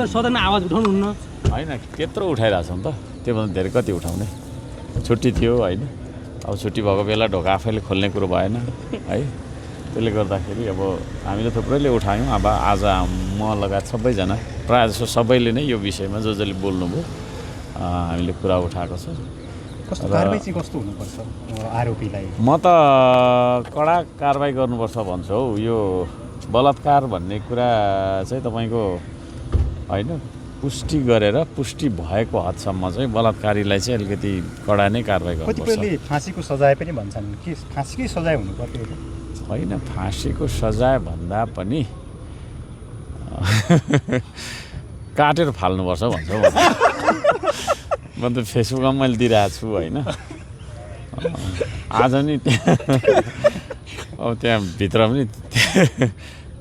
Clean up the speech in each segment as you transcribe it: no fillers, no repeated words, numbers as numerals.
सदनमा आवाज उठाउनुहुन्न होइन त्यत्रो उठाइरहेको छौँ त त्योभन्दा धेरै कति उठाउने छुट्टी थियो होइन अब छुट्टी भएको बेला ढोका आफैले खोल्ने कुरो भएन है त्यसले गर्दाखेरि अब हामीले थुप्रैले उठायौँ अब आज म लगायत सबैजना प्रायः जसो सबैले नै यो विषयमा जसले बोल्नुभयो हामीले कुरा उठाएको छ कस्तो कारबाही चाहिँ कस्तो हुनुपर्छ आरोपीलाई म त कडा कारबाही गर्नुपर्छ भन्छु हौ यो बलात्कार भन्ने कुरा चाहिँ तपाईँको होइन पुष्टि गरेर पुष्टि भएको हदसम्म चाहिँ बलात्कारीलाई चाहिँ अलिकति कडा नै कारबाही गर्नुपर्छ कतिपयले फाँसीको सजाय पनि भन्छन् के फाँसीकै सजाय हुनु पर्यो होइन फाँसीको सजाय भन्दा पनि काटेर फाल्नुपर्छ भन्छौ म त फेसबुकमा मैले दिइरहेको छु होइन आज नि अब त्यहाँ भित्र पनि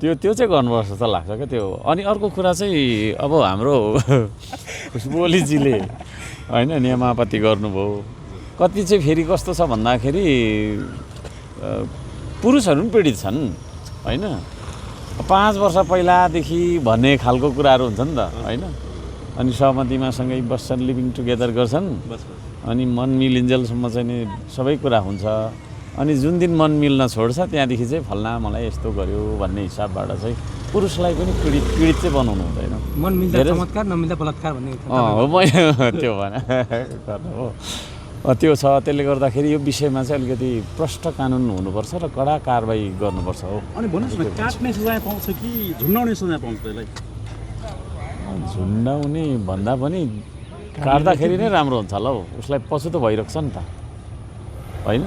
त्यो चाहिँ गर्नुपर्छ जस्तो लाग्छ क्या त्यो अनि अर्को कुरा चाहिँ अब हाम्रो खुसबु ओलीजीले होइन नियमापत्ति गर्नुभयो कति चाहिँ फेरि कस्तो छ भन्दाखेरि पुरुषहरू पनि पीडित छन् होइन 5 वर्ष पहिलादेखि भन्ने खालको कुराहरू हुन्छ नि त होइन अनि सहमतिमा सँगै बस्छन् लिभिङ टुगेदर गर्छन् अनि मन मिलिन्जेलसम्म चाहिँ नि सबै कुरा हुन्छ अनि जुन दिन मन मिल्न छोड्छ त्यहाँदेखि चाहिँ फल्ना मलाई यस्तो गर्यो भन्ने हिसाबबाट चाहिँ पुरुषलाई पनि पीडित चाहिँ बनाउनु हुँदैन मन मिल्दा चमत्कार नमिल्दा बलात्कार भन्ने हो मैले त्यो भने गर्नु हो त्यो छ त्यसले गर्दाखेरि यो विषयमा चाहिँ अलिकति प्रष्ट कानुन हुनुपर्छ र कडा कारबाही गर्नुपर्छ हो अनि भन्नुहोस् न काट्ने सजाय पाउँछ कि झुन्डाउने सजाय पाउँछ त्यसलाई झुन्डाउने भन्दा पनि काट्दाखेरि नै राम्रो हुन्छ होला हौ उसलाई पछुतो भइरहेको छ नि त होइन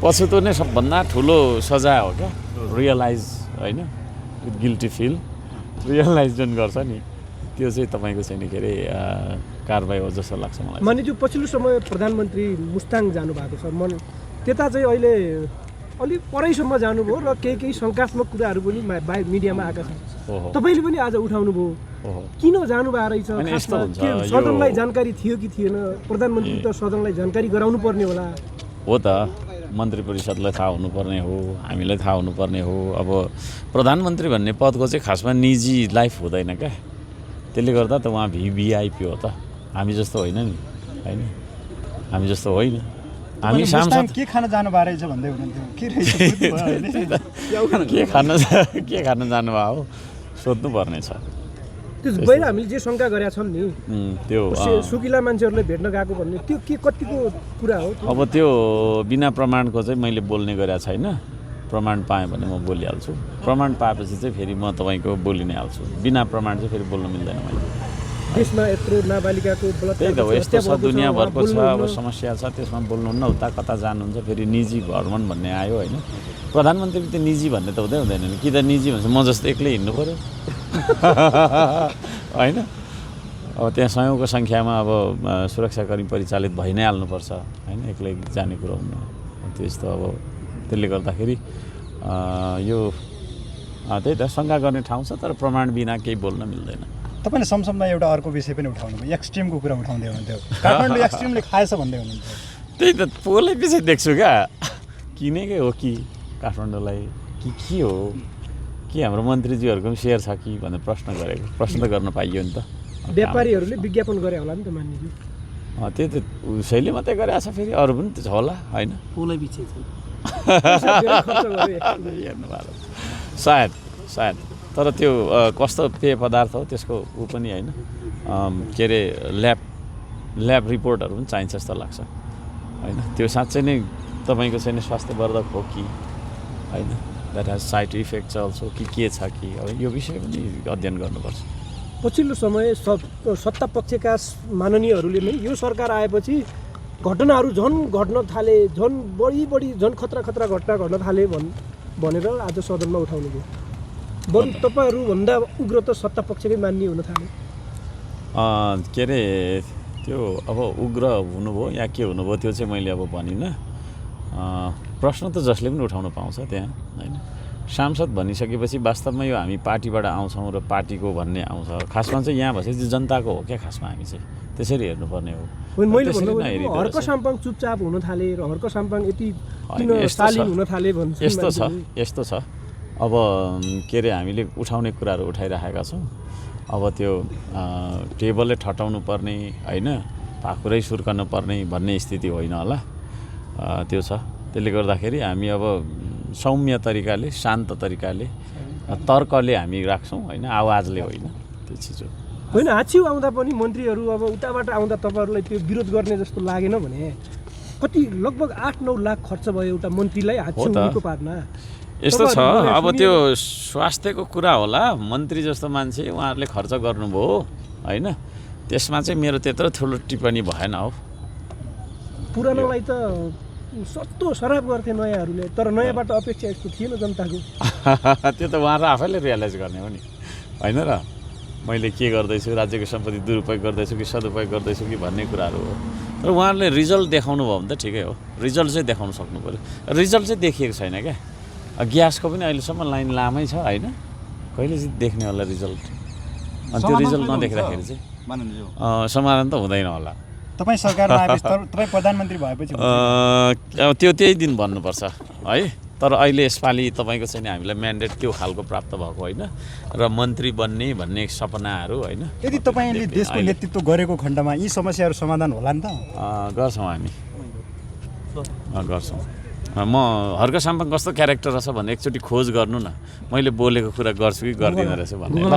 पछुतो नै सबभन्दा ठुलो सजाय हो क्या रियलाइज होइन विथ गिल्टी फिल रियलाइज जुन गर्छ नि त्यो चाहिँ तपाईँको चाहिँ नि के अरे कारबाही हो जस्तो लाग्छ मलाई मानिज्यू पछिल्लो समय प्रधानमन्त्री मुस्ताङ जानुभएको छ मन त्यता चाहिँ अहिले अलिक परै सम्म जानुभयो र केही शङ्कात्मक कुराहरू पनि बाहिर मिडियामा आएका छन् तपाईँले पनि आज उठाउनु भयो किन जानुभएको रहेछ सदनलाई जानकारी थियो कि थिएन प्रधानमन्त्री त सदनलाई जानकारी गराउनु पर्ने होला हो त मन्त्री परिषदलाई थाहा हुनुपर्ने हो हामीलाई थाहा हुनुपर्ने हो अब प्रधानमन्त्री भन्ने पदको चाहिँ खासमा निजी लाइफ हुँदैन क्या त्यसले गर्दा त उहाँ भिभिआइपी हो त हामी जस्तो होइन नि होइन हामी जस्तो होइन हामी सांसद के खान जानु भएको रहेछ भन्दै हुनुहुन्थ्यो के खान जानुभयो हो सोध्नु पर्ने छ त्यो बाहिर हामीले जे शङ्का गरेका छौँ नि त्यो सुकिला मान्छेहरूले भेट्न गएको भन्ने त्यो के कतिको कुरा हो अब त्यो बिना प्रमाणको चाहिँ मैले बोल्ने गरेको छैन प्रमाण पाएँ भने म बोलिहाल्छु प्रमाण पाएपछि चाहिँ फेरि म तपाईँको बोलि नै हाल्छु बिना प्रमाण चाहिँ फेरि बोल्नु मिल्दैन मैले देशमा यत्रो नाबालिकाको त्यही त हो यस्तो छ दुनियाँभरको छ अब समस्या छ त्यसमा बोल्नुहुन्न उता कता जानुहुन्छ फेरि निजी भ्रमण भन्ने आयो होइन प्रधानमन्त्री त निजी भन्ने त हुँदैन नि कि त निजी भन्छ म जस्तो एक्लै हिँड्नु पऱ्यो होइन अब त्यहाँ सयौँको सङ्ख्यामा अब सुरक्षाकर्मी परिचालित भइ नै हाल्नुपर्छ होइन एक्लै जाने कुरो हुन्न त्यस्तो अब त्यसले गर्दाखेरि यो त्यही त शङ्का गर्ने ठाउँ छ तर प्रमाण बिना केही बोल्न मिल्दैन तपाईँले सँगसँगै एउटा अर्को विषय पनि उठाउनु भयो एक्सट्रिमको कुरा उठाउँदै हुनुहुन्थ्यो काठमाडौँ एक्सट्रिमले खाएछ भन्दै हुनुहुन्थ्यो त्यही त पोलै पछि देख्छु क्या किनेकै हो कि काठमाडौँलाई कि के हो कि हाम्रो मन्त्रीज्यूहरूको पनि सेयर छ कि भनेर प्रश्न त गर्न पाइयो नि त व्यापारीहरूले विज्ञापन गरे होला नि त मानिज्यू त्यही त उसैले मात्रै गरेको छ फेरि अरू पनि त छ होला होइन पोलै पछि सायद तर त्यो कस्तो पेय पदार्थ हो त्यसको ऊ पनि होइन के अरे ल्याब रिपोर्टहरू पनि चाहिन्छ जस्तो लाग्छ होइन त्यो साँच्चै नै तपाईँको चाहिँ स्वास्थ्यवर्धक हो कि होइन that has side effects also कि के छ कि अब यो विषय पनि अध्ययन गर्नुपर्छ पछिल्लो समय सत्ता पक्षका माननीयहरूले नै यो सरकार आएपछि घटनाहरू झन् घट्न थाले झन् बढी झन् खतरा घटना घट्न थाले भनेर आज सदनमा उठाउनु भयो बरु तपाईँहरूभन्दा उग्र त सत्ता पक्षकै मान्ने हुन थाल्यो के अरे त्यो अब उग्र हुनुभयो या के हुनुभयो त्यो चाहिँ मैले अब भनिनँ प्रश्न त जसले पनि उठाउन पाउँछ त्यहाँ होइन सांसद भनिसकेपछि वास्तवमा यो हामी पार्टीबाट आउँछौँ र पार्टीको भन्ने आउँछ खासमा चाहिँ यहाँ भएपछि जनताको हो क्या खासमा हामी चाहिँ त्यसरी हेर्नुपर्ने हो मैले भन्नु हर्क साम्पाङ चुपचाप हुन थाले र हर्क साम्पाङ यति किन शालीन हुन थाले भन्छ यस्तो छ अब के अरे हामीले उठाउने कुराहरू उठाइराखेका छौँ। अब त्यो टेबलले ठटाउनु पर्ने होइन, पाखुरै सुर्कनु पर्ने भन्ने स्थिति होइन होला, त्यो छ। त्यसले गर्दाखेरि हामी अब सौम्य तरिकाले, शान्त तरिकाले, तर्कले हामी राख्छौँ होइन, आवाजले होइन त्यो चिज हो। होइन हाच्छिउ आउँदा पनि मन्त्रीहरू अब उताबाट आउँदा तपाईँहरूलाई त्यो विरोध गर्ने जस्तो लागेन भने कति लगभग 8-9 लाख खर्च भयो एउटा मन्त्रीलाई हाच्छिउको पार्न। यस्तो छ, अब त्यो स्वास्थ्यको कुरा होला, मन्त्री जस्तो मान्छे उहाँहरूले खर्च गर्नुभयो होइन, त्यसमा चाहिँ मेरो त्यत्रो ठुलो टिप्पणी भएन हो। पुरानोलाई त सस्तो सराप गर्थे नयाँहरूले, तर नयाँबाट अपेक्षा यस्तो थिएन जनताको। त्यो त उहाँहरू आफैले रियलाइज गर्ने हो नि होइन र, मैले के गर्दैछु, राज्यको सम्पत्ति दुरुपयोग गर्दैछु कि सदुपयोग गर्दैछु कि भन्ने कुराहरू हो। र उहाँहरूले रिजल्ट देखाउनु भयो भने त ठिकै हो, रिजल्ट चाहिँ देखाउनु सक्नु पऱ्यो। रिजल्ट चाहिँ देखिएको छैन क्या, ग्यासको पनि अहिलेसम्म लाइन लामै छ होइन, कहिले चाहिँ देख्ने होला रिजल्ट। अनि त्यो रिजल्ट नदेख्दाखेरि चाहिँ समाधान त हुँदैन होला। तपाईँ सरकारमा आएपछि तपाईँ प्रधानमन्त्री भएपछि अब त्यो त्यही दिन भन्नुपर्छ है। तर अहिले यसपालि तपाईँको चाहिँ हामीलाई म्यान्डेट त्यो खालको प्राप्त भएको होइन, र मन्त्री बन्ने भन्ने सपनाहरू होइन। यदि तपाईँले देशको नेतृत्व गरेको खण्डमा यी समस्याहरू समाधान होला नि त? गर्छौँ हामी, गर्छौँ। म हर्क साम्पाङ कस्तो क्यारेक्टर रहेछ भन्ने एकचोटि खोज गर्नु न, मैले बोलेको कुरा गर्छु कि गर्दिनँ रहेछ भन्ने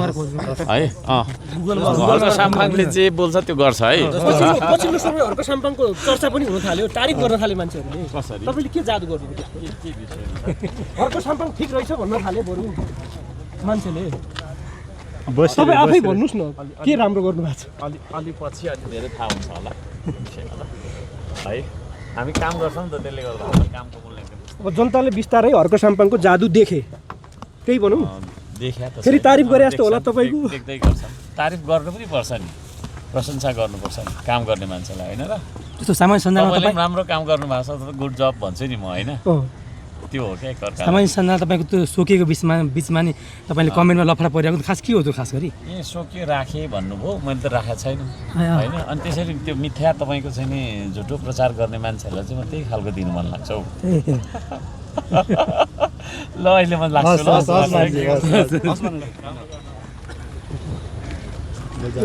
है। हर्क साम्पाङले जे बोल्छ त्यो गर्छ है। पछिल्लो समय हर्क साम्पाङको चर्चा पनि हुन थाल्यो, तारिफ गर्न थाल्यो मान्छेहरूले। तपाईँले के जादु गर्नुभयो? हर्क साम्पाङ ठिक रहेछ भन्न थाल्यो बरु मान्छेले। तपाईँ आफै भन्नुहोस् न के राम्रो गर्नुभएको छ? अलि पछि अलि धेरै थाहा हुन्छ होला है। हामी काम गर्छौँ त, त्यसले गर्दा कामको मूल्य अब जनताले बिस्तारै हर्क साम्पाङको जादु देखे, त्यही भनौँ। देखा त फेरि तारिफ गरे जस्तो होला तपाईँको। देख्दै गर्छ, तारिफ गर्नु पनि पर्छ नि, प्रशंसा गर्नुपर्छ नि काम गर्ने मान्छेलाई होइन र। त्यस्तो सामान्य सञ्जालमा तपाईँले राम्रो काम गर्नु भएको छ त गुड जब भन्छु नि म होइन, त्यो हो क्या एकअर्का। सामान्य सञ्जाल तपाईँको त्यो सोकिएको बिचमा नि तपाईँले कमेन्टमा लफडा परिरहेको खास के हो त्यो खास गरी? ए सोक्यो राखेँ भन्नुभयो, मैले त राखेको छैन होइन। अनि त्यसरी त्यो मिथ्या तपाईँको चाहिँ नि झुटो प्रचार गर्ने मान्छेहरूलाई चाहिँ म त्यही खालको दिनु मन लाग्छ हौ। ल अहिले मन लाग्छ ल।